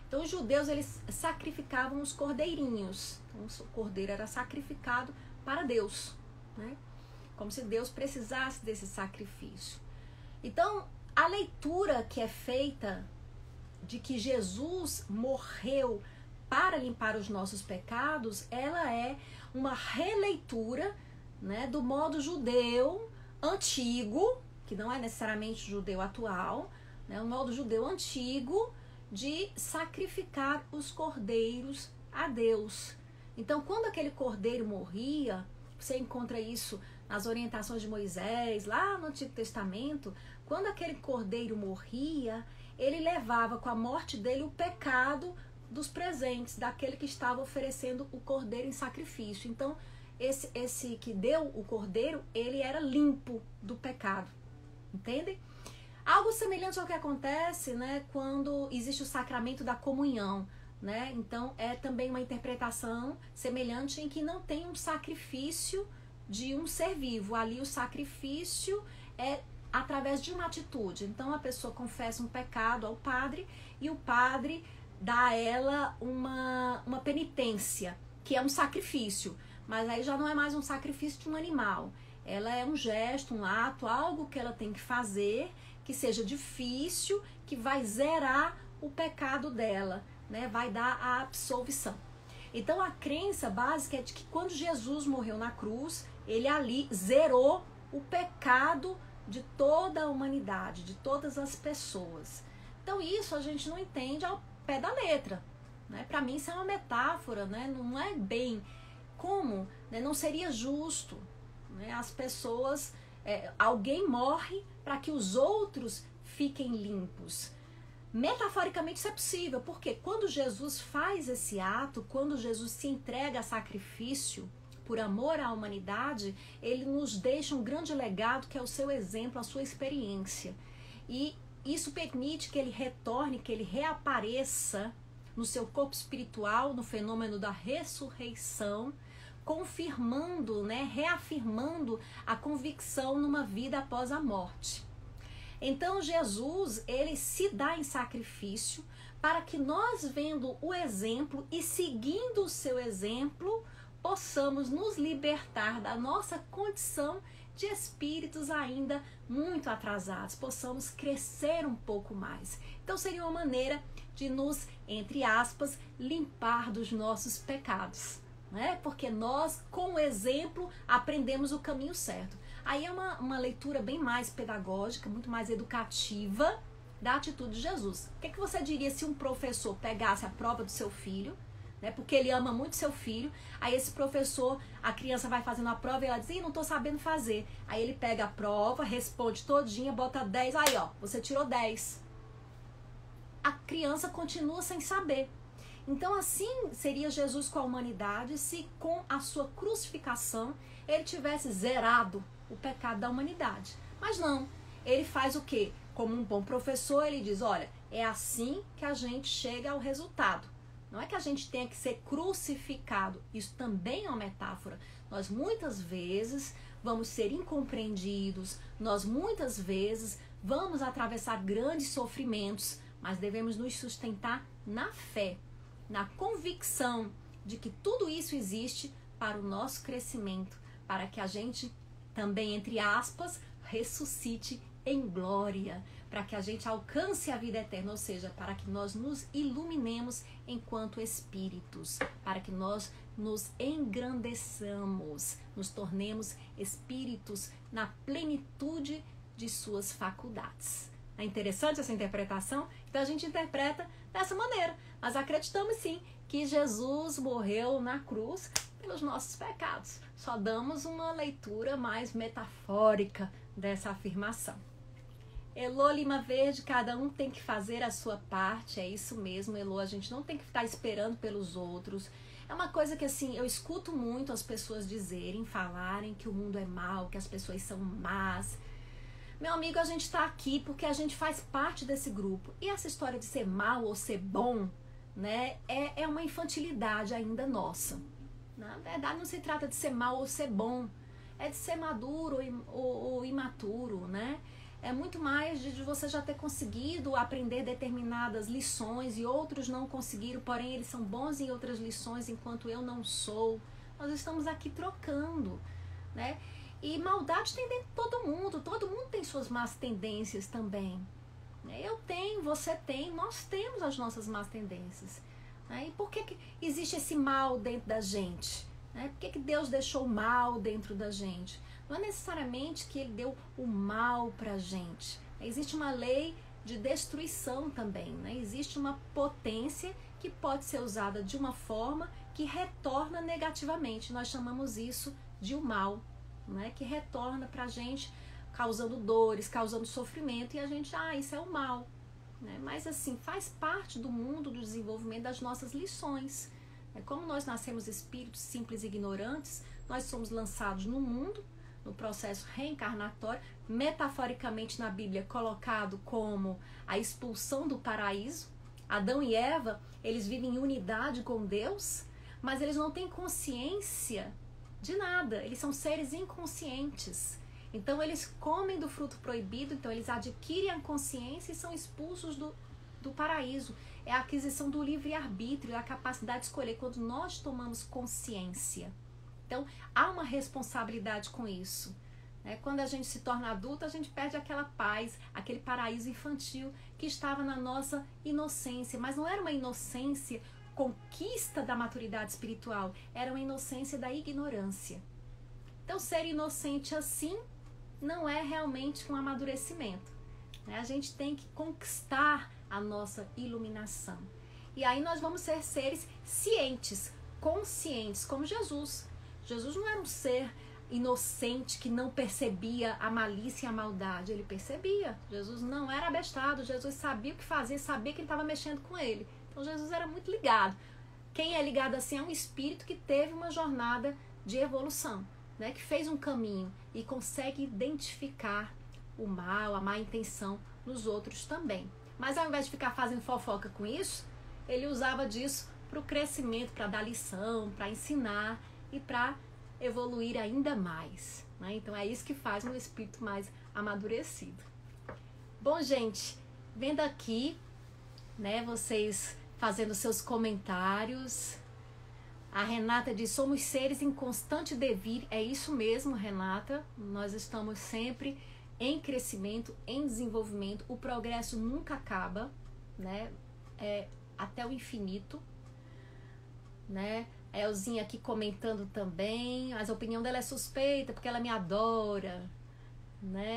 Então os judeus, eles sacrificavam os cordeirinhos. Então o cordeiro era sacrificado para Deus, né? Como se Deus precisasse desse sacrifício. Então, a leitura que é feita de que Jesus morreu para limpar os nossos pecados, ela é uma releitura, né, do modo judeu antigo, que não é necessariamente judeu atual, né, o modo judeu antigo de sacrificar os cordeiros a Deus. Então, quando aquele cordeiro morria, você encontra isso nas orientações de Moisés, lá no Antigo Testamento, quando aquele cordeiro morria, ele levava com a morte dele o pecado dos presentes, daquele que estava oferecendo o cordeiro em sacrifício. Então, esse que deu o cordeiro, ele era limpo do pecado. Entendem? Algo semelhante ao que acontece, né, quando existe o sacramento da comunhão, né? Então, é também uma interpretação semelhante em que não tem um sacrifício de um ser vivo. Ali o sacrifício é através de uma atitude. Então a pessoa confessa um pecado ao padre e o padre dá a ela uma penitência, que é um sacrifício. Mas aí já não é mais um sacrifício de um animal. Ela é um gesto, um ato, algo que ela tem que fazer, que seja difícil, que vai zerar o pecado dela, né? Vai dar a absolvição. Então a crença básica é de que quando Jesus morreu na cruz, ele ali zerou o pecado de toda a humanidade, de todas as pessoas. Então isso a gente não entende ao pé da letra, né? Para mim isso é uma metáfora, né? Não é bem como, né? Não seria justo, né? As pessoas, alguém morre para que os outros fiquem limpos. Metaforicamente isso é possível, porque quando Jesus faz esse ato, quando Jesus se entrega a sacrifício por amor à humanidade, ele nos deixa um grande legado que é o seu exemplo, a sua experiência. E isso permite que ele retorne, que ele reapareça no seu corpo espiritual, no fenômeno da ressurreição, confirmando, né, reafirmando a convicção numa vida após a morte. Então Jesus, ele se dá em sacrifício para que nós, vendo o exemplo e seguindo o seu exemplo, possamos nos libertar da nossa condição de espíritos ainda muito atrasados, possamos crescer um pouco mais. Então seria uma maneira de nos, entre aspas, limpar dos nossos pecados, né? Porque nós, com o exemplo, aprendemos o caminho certo. Aí é uma leitura bem mais pedagógica, muito mais educativa da atitude de Jesus. O que você diria se um professor pegasse a prova do seu filho, né, porque ele ama muito seu filho, aí esse professor, a criança vai fazendo a prova e ela diz, não estou sabendo fazer. Aí ele pega a prova, responde todinha, bota 10, aí ó, você tirou 10. A criança continua sem saber. Então assim seria Jesus com a humanidade se com a sua crucificação ele tivesse zerado o pecado da humanidade. Mas não, ele faz o quê? Como um bom professor, ele diz, olha, é assim que a gente chega ao resultado. Não é que a gente tenha que ser crucificado. Isso também é uma metáfora. Nós muitas vezes vamos ser incompreendidos, nós muitas vezes vamos atravessar grandes sofrimentos, mas devemos nos sustentar na fé, na convicção de que tudo isso existe para o nosso crescimento, para que a gente também, entre aspas, ressuscite em glória, para que a gente alcance a vida eterna, ou seja, para que nós nos iluminemos enquanto espíritos, para que nós nos engrandeçamos, nos tornemos espíritos na plenitude de suas faculdades. É interessante essa interpretação? Então a gente interpreta dessa maneira. Nós acreditamos sim que Jesus morreu na cruz pelos nossos pecados. Só damos uma leitura mais metafórica dessa afirmação. Elô Lima Verde, cada um tem que fazer a sua parte, é isso mesmo, Elô, a gente não tem que ficar esperando pelos outros. É uma coisa que assim, eu escuto muito as pessoas dizerem, falarem que o mundo é mau, que as pessoas são más. Meu amigo, a gente está aqui porque a gente faz parte desse grupo. E essa história de ser mal ou ser bom, né, é uma infantilidade ainda nossa. Na verdade, não se trata de ser mal ou ser bom. É de ser maduro ou imaturo, né? É muito mais de você já ter conseguido aprender determinadas lições e outros não conseguiram, porém eles são bons em outras lições enquanto eu não sou. Nós estamos aqui trocando, né? E maldade tem dentro de todo mundo tem suas más tendências também. Eu tenho, você tem, nós temos as nossas más tendências. E por que existe esse mal dentro da gente? Por que Deus deixou o mal dentro da gente? Não é necessariamente que Ele deu o mal para a gente. Existe uma lei de destruição também. Existe uma potência que pode ser usada de uma forma que retorna negativamente. Nós chamamos isso de o mal, que retorna para a gente causando dores, causando sofrimento, e a gente, isso é o mal. Mas assim, faz parte do mundo do desenvolvimento das nossas lições. Como nós nascemos espíritos simples e ignorantes, nós somos lançados no mundo, no processo reencarnatório, metaforicamente na Bíblia colocado como a expulsão do paraíso. Adão e Eva, eles vivem em unidade com Deus, mas eles não têm consciência de nada, eles são seres inconscientes. Então eles comem do fruto proibido, então eles adquirem a consciência e são expulsos do paraíso. É a aquisição do livre-arbítrio, a capacidade de escolher quando nós tomamos consciência. Então há uma responsabilidade com isso. Quando a gente se torna adulto, a gente perde aquela paz, aquele paraíso infantil que estava na nossa inocência, mas não era uma inocência conquista da maturidade espiritual, era uma inocência da ignorância. Então ser inocente assim não é realmente um amadurecimento. A gente tem que conquistar a nossa iluminação. E aí nós vamos ser seres cientes, conscientes, como Jesus. Jesus não era um ser inocente que não percebia a malícia e a maldade. Ele percebia. Jesus não era abestado. Jesus sabia o que fazer, sabia que ele estava mexendo com ele. Então Jesus era muito ligado. Quem é ligado assim é um espírito que teve uma jornada de evolução, que fez um caminho e consegue identificar o mal, a má intenção nos outros também. Mas ao invés de ficar fazendo fofoca com isso, ele usava disso para o crescimento, para dar lição, para ensinar e para evoluir ainda mais. Então é isso que faz um espírito mais amadurecido. Bom, gente, vendo aqui, vocês fazendo seus comentários. A Renata diz, somos seres em constante devir. É isso mesmo, Renata. Nós estamos sempre em crescimento, em desenvolvimento. O progresso nunca acaba, até o infinito. A Elzinha aqui comentando também, mas a opinião dela é suspeita, porque ela me adora.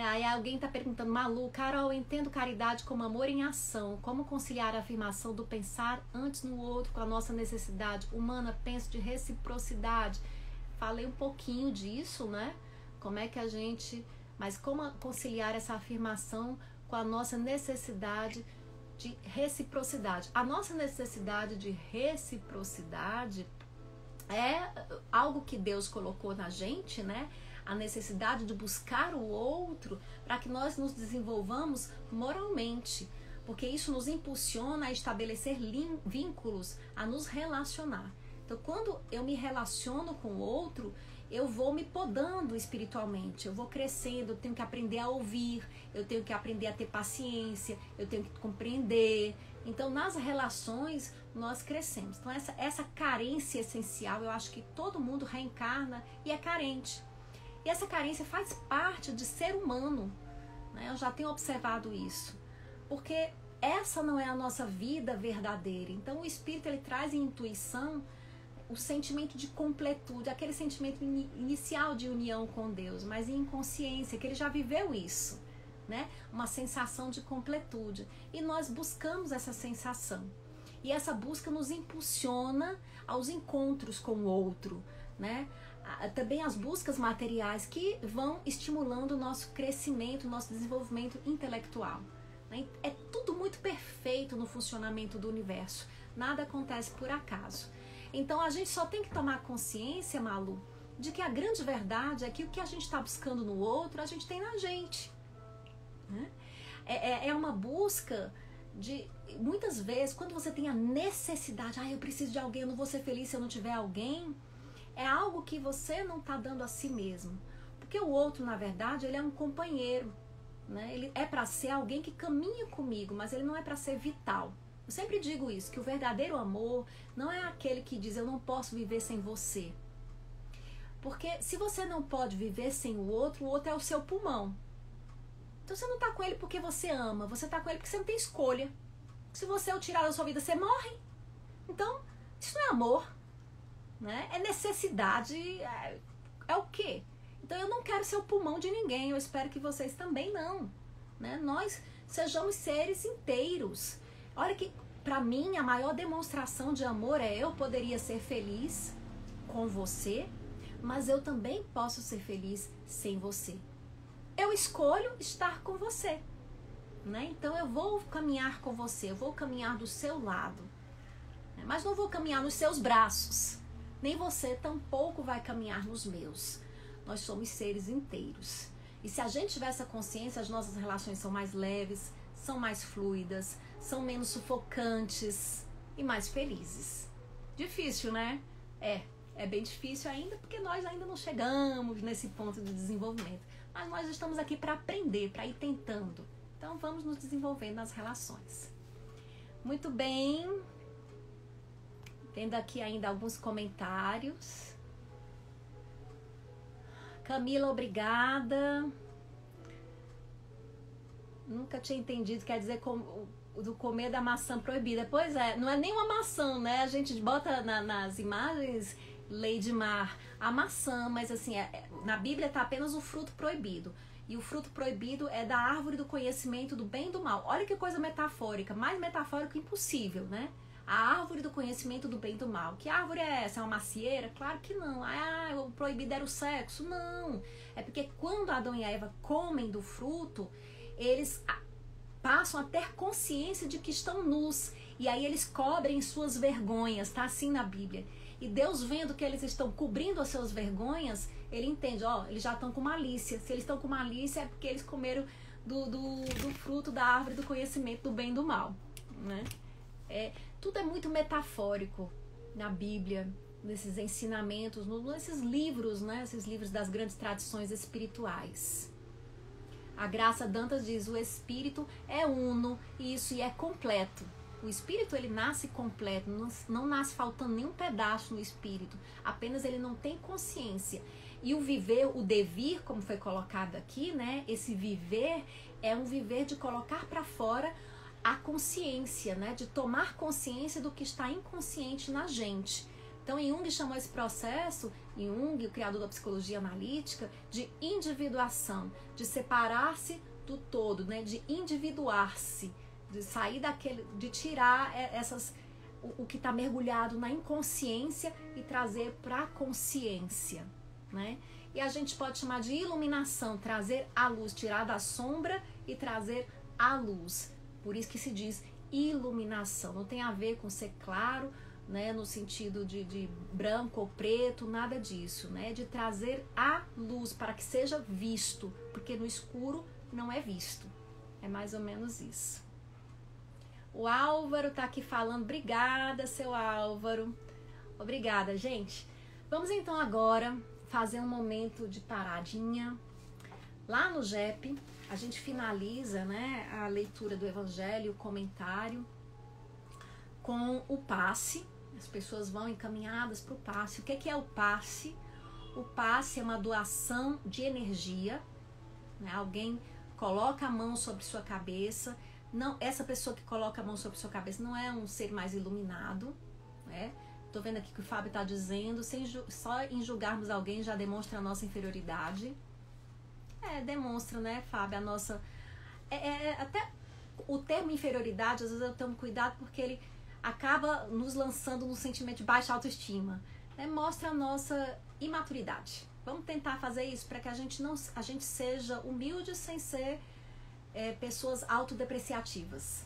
Aí alguém está perguntando, Malu, Carol, entendo caridade como amor em ação. Como conciliar a afirmação do pensar antes no outro com a nossa necessidade humana, penso de reciprocidade? Falei um pouquinho disso, Como é que a gente... Mas como conciliar essa afirmação com a nossa necessidade de reciprocidade? A nossa necessidade de reciprocidade é algo que Deus colocou na gente, A necessidade de buscar o outro para que nós nos desenvolvamos moralmente, porque isso nos impulsiona a estabelecer vínculos, a nos relacionar. Então, quando eu me relaciono com o outro, eu vou me podando espiritualmente, eu vou crescendo, eu tenho que aprender a ouvir, eu tenho que aprender a ter paciência, eu tenho que compreender. Então, nas relações, nós crescemos. Então, essa carência essencial, eu acho que todo mundo reencarna e é carente. E essa carência faz parte de ser humano, né? Eu já tenho observado isso. Porque essa não é a nossa vida verdadeira. Então o Espírito, ele traz em intuição o sentimento de completude, aquele sentimento inicial de união com Deus, mas em inconsciência, que ele já viveu isso, né? Uma sensação de completude. E nós buscamos essa sensação. E essa busca nos impulsiona aos encontros com o outro, né? Também as buscas materiais que vão estimulando o nosso crescimento, o nosso desenvolvimento intelectual. Né? É tudo muito perfeito no funcionamento do universo. Nada acontece por acaso. Então a gente só tem que tomar consciência, Malu, de que a grande verdade é que o que a gente está buscando no outro, a gente tem na gente. Né? É uma busca de, muitas vezes, quando você tem a necessidade, eu preciso de alguém, eu não vou ser feliz se eu não tiver alguém, é algo que você não está dando a si mesmo. Porque o outro, na verdade, ele é um companheiro. Né? Ele é para ser alguém que caminha comigo, mas ele não é para ser vital. Eu sempre digo isso, que o verdadeiro amor não é aquele que diz, eu não posso viver sem você. Porque se você não pode viver sem o outro é o seu pulmão. Então você não está com ele porque você ama, você está com ele porque você não tem escolha. Se você o tirar da sua vida, você morre. Então, isso não é amor. Né? É necessidade, é o quê? Então eu não quero ser o pulmão de ninguém, eu espero que vocês também não. Né? Nós sejamos seres inteiros. Olha que, para mim, a maior demonstração de amor é eu poderia ser feliz com você, mas eu também posso ser feliz sem você. Eu escolho estar com você. Né? Então eu vou caminhar com você, eu vou caminhar do seu lado. Mas não vou caminhar nos seus braços. Nem você tampouco vai caminhar nos meus. Nós somos seres inteiros. E se a gente tiver essa consciência, as nossas relações são mais leves, são mais fluidas, são menos sufocantes e mais felizes. Difícil, né? É bem difícil ainda, porque nós ainda não chegamos nesse ponto de desenvolvimento. Mas nós estamos aqui para aprender, para ir tentando. Então vamos nos desenvolvendo nas relações. Muito bem. Tendo aqui ainda alguns comentários. Camila, obrigada. Nunca tinha entendido, quer dizer, do comer da maçã proibida. Pois é, não é nem uma maçã, né? A gente bota nas imagens, Lady Mar, a maçã, mas assim, na Bíblia está apenas o fruto proibido. E o fruto proibido é da árvore do conhecimento do bem e do mal. Olha que coisa metafórica, mais metafórico impossível, né? A árvore do conhecimento do bem e do mal. Que árvore é essa? É uma macieira? Claro que não. O proibido era o sexo? Não. É porque quando Adão e Eva comem do fruto, eles passam a ter consciência de que estão nus. E aí eles cobrem suas vergonhas. Tá assim na Bíblia. E Deus, vendo que eles estão cobrindo as suas vergonhas, ele entende, eles já estão com malícia. Se eles estão com malícia é porque eles comeram do fruto da árvore do conhecimento do bem e do mal. Né? Tudo é muito metafórico na Bíblia, nesses ensinamentos, nesses livros, né? Esses livros das grandes tradições espirituais. A Graça Dantas diz, o Espírito é uno, e é completo. O Espírito, ele nasce completo, não nasce faltando nenhum pedaço no Espírito, apenas ele não tem consciência. E o viver, o devir, como foi colocado aqui, né? Esse viver é um viver de colocar para fora a consciência, né? De tomar consciência do que está inconsciente na gente. Então, Jung chamou esse processo, Jung, o criador da psicologia analítica, de individuação, de separar-se do todo, né? De individuar-se, de sair daquele, de tirar o que está mergulhado na inconsciência e trazer para a consciência, né? E a gente pode chamar de iluminação, trazer a luz, tirar da sombra e trazer a luz. Por isso que se diz iluminação. Não tem a ver com ser claro, né, no sentido de branco ou preto, nada disso, né? De trazer a luz para que seja visto, porque no escuro não é visto. É mais ou menos isso. O Álvaro está aqui falando. Obrigada, seu Álvaro. Obrigada, gente. Vamos então agora fazer um momento de paradinha. Lá no JEP, a gente finaliza, né, a leitura do Evangelho, o comentário, com o passe. As pessoas vão encaminhadas para o passe. O que é o passe? O passe é uma doação de energia, né? Alguém coloca a mão sobre sua cabeça. Não, essa pessoa que coloca a mão sobre sua cabeça não é um ser mais iluminado, né? Tô vendo aqui que o Fábio está dizendo, só em julgarmos alguém já demonstra a nossa inferioridade. Demonstra, né, Fábio, a nossa... até o termo inferioridade, às vezes eu tomo cuidado porque ele acaba nos lançando no sentimento de baixa autoestima. Né? Mostra a nossa imaturidade. Vamos tentar fazer isso para que a gente seja humilde sem ser pessoas autodepreciativas.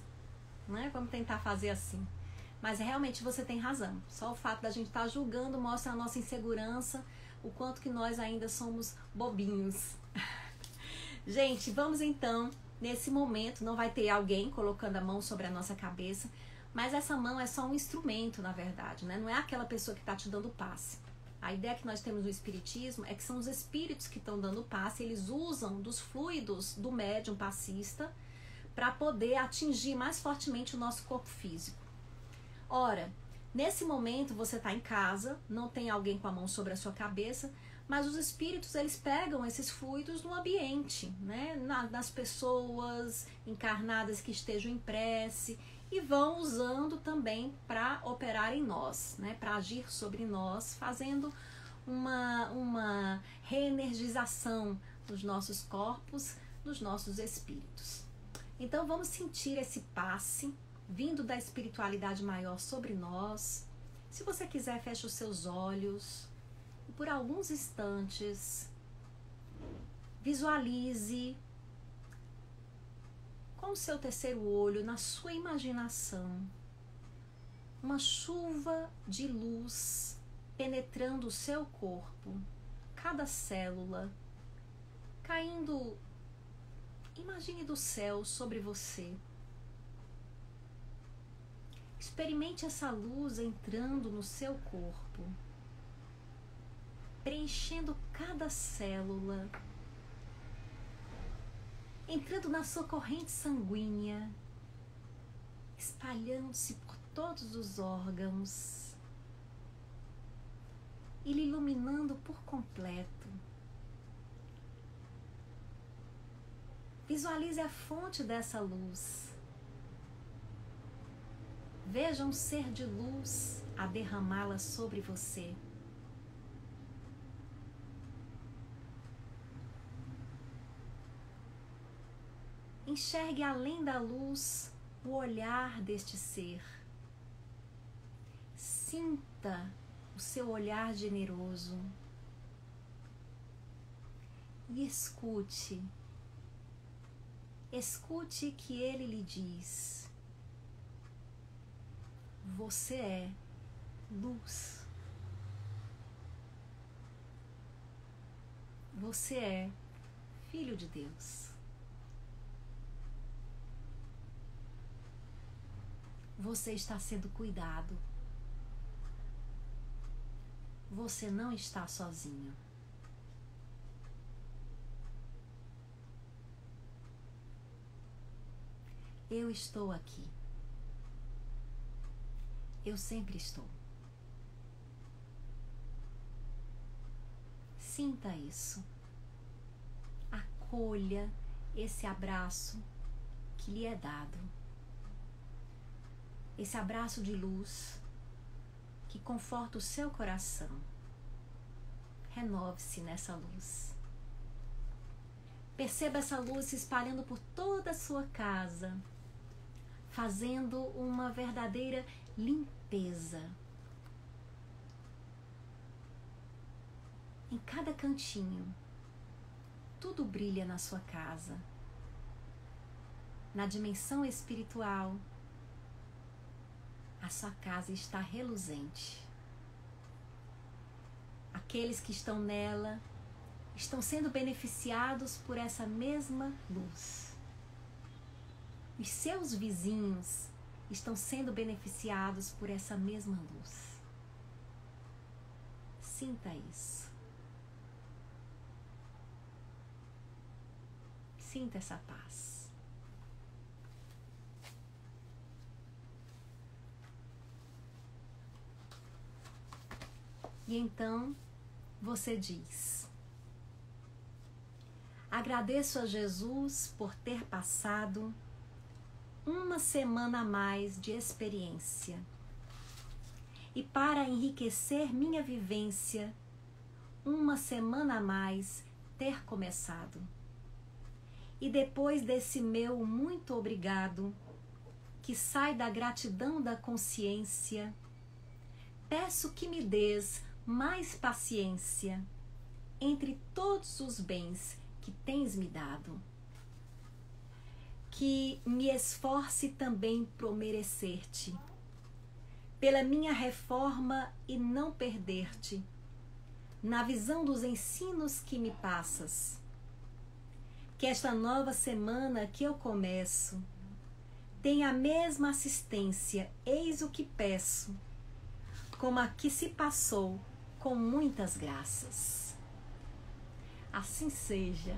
Né? Vamos tentar fazer assim. Mas realmente você tem razão. Só o fato da gente estar julgando mostra a nossa insegurança, o quanto que nós ainda somos bobinhos. Gente, vamos então, nesse momento, não vai ter alguém colocando a mão sobre a nossa cabeça, mas essa mão é só um instrumento, na verdade, né? Não é aquela pessoa que está te dando passe. A ideia que nós temos no Espiritismo é que são os espíritos que estão dando passe, eles usam dos fluidos do médium passista para poder atingir mais fortemente o nosso corpo físico. Ora, nesse momento você está em casa, não tem alguém com a mão sobre a sua cabeça, mas os espíritos, eles pegam esses fluidos no ambiente, né? Nas pessoas encarnadas que estejam em prece, e vão usando também para operar em nós, né? Para agir sobre nós, fazendo uma reenergização dos nossos corpos, dos nossos espíritos. Então vamos sentir esse passe vindo da espiritualidade maior sobre nós. Se você quiser, feche os seus olhos e por alguns instantes visualize com o seu terceiro olho, na sua imaginação, uma chuva de luz penetrando o seu corpo, cada célula, caindo, imagine do céu sobre você. Experimente essa luz entrando no seu corpo, preenchendo cada célula, entrando na sua corrente sanguínea, espalhando-se por todos os órgãos e lhe iluminando por completo. Visualize a fonte dessa luz. Veja um ser de luz a derramá-la sobre você. Enxergue além da luz o olhar deste ser. Sinta o seu olhar generoso. E escute. Escute que ele lhe diz: você é luz. Você é filho de Deus. Você está sendo cuidado. Você não está sozinho. Eu estou aqui. Eu sempre estou. Sinta isso. Acolha esse abraço que lhe é dado. Esse abraço de luz que conforta o seu coração. Renove-se nessa luz. Perceba essa luz se espalhando por toda a sua casa, fazendo uma verdadeira limpeza. Em cada cantinho, tudo brilha na sua casa. Na dimensão espiritual, a sua casa está reluzente. Aqueles que estão nela estão sendo beneficiados por essa mesma luz. Os seus vizinhos estão sendo beneficiados por essa mesma luz. Sinta isso. Sinta essa paz. E então você diz: Agradeço a Jesus por ter passado uma semana a mais de experiência. E para enriquecer minha vivência, uma semana a mais ter começado. E depois desse meu muito obrigado, que sai da gratidão da consciência, peço que me dês mais paciência entre todos os bens que tens me dado. Que me esforce também por merecer-te, pela minha reforma e não perder-te, na visão dos ensinos que me passas. Que esta nova semana que eu começo tenha a mesma assistência, eis o que peço, como a que se passou com muitas graças. Assim seja.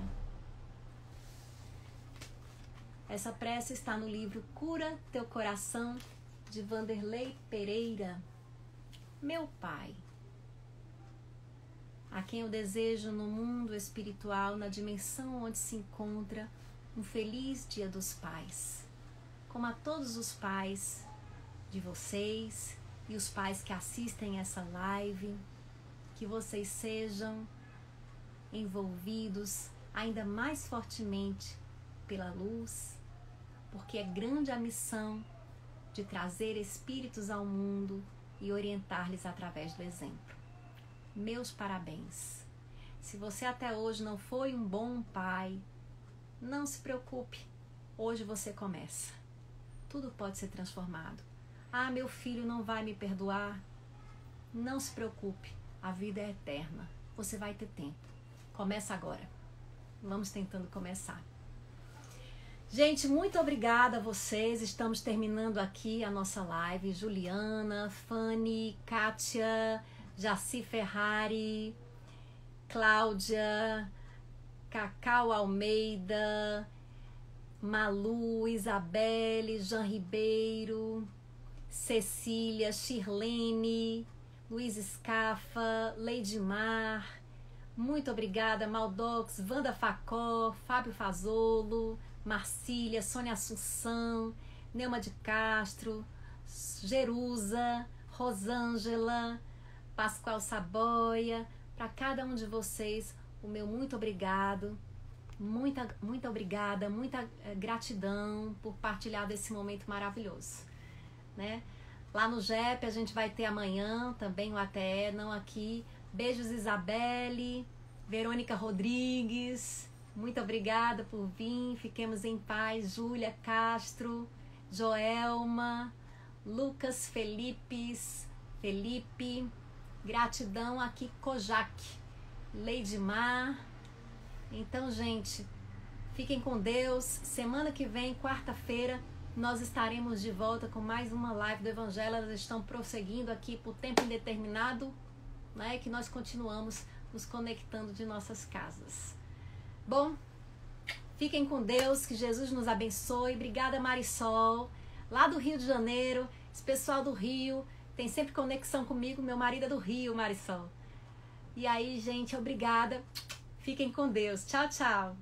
Essa prece está no livro Cura Teu Coração, de Vanderlei Pereira. Meu Pai, a quem eu desejo no mundo espiritual, na dimensão onde se encontra, um feliz Dia dos Pais. Como a todos os pais de vocês e os pais que assistem essa live, que vocês sejam envolvidos ainda mais fortemente pela luz, porque é grande a missão de trazer espíritos ao mundo e orientar-lhes através do exemplo. Meus parabéns. Se você até hoje não foi um bom pai, não se preocupe, hoje você começa. Tudo pode ser transformado. Ah, meu filho não vai me perdoar. Não se preocupe, a vida é eterna. Você vai ter tempo. Começa agora. Vamos tentando começar. Gente, muito obrigada a vocês. Estamos terminando aqui a nossa live. Juliana, Fanny, Kátia, Jaci Ferrari, Cláudia, Cacau Almeida, Malu, Isabelle, Jean Ribeiro, Cecília, Shirlene, Luiz Escafa, Leide Mar, muito obrigada, Maldox, Wanda Facó, Fábio Fazolo, Marcília, Sônia Assunção, Neuma de Castro, Jerusa, Rosângela, Pascoal Saboia, para cada um de vocês, o meu muito obrigado, muita obrigada, muita gratidão por partilhar desse momento maravilhoso, né? Lá no JEP a gente vai ter amanhã também o ATE, não aqui. Beijos, Isabelle, Verônica Rodrigues, muito obrigada por vir, fiquemos em paz. Júlia Castro, Joelma, Lucas Felipe, gratidão aqui, Kojak, Leidmar. Então, gente, fiquem com Deus. Semana que vem, quarta-feira, nós estaremos de volta com mais uma live do Evangelho. Elas estão prosseguindo aqui por tempo indeterminado, né? Que nós continuamos nos conectando de nossas casas. Bom, fiquem com Deus, que Jesus nos abençoe. Obrigada, Marisol, lá do Rio de Janeiro. Esse pessoal do Rio tem sempre conexão comigo. Meu marido é do Rio, Marisol. E aí, gente, obrigada. Fiquem com Deus. Tchau, tchau.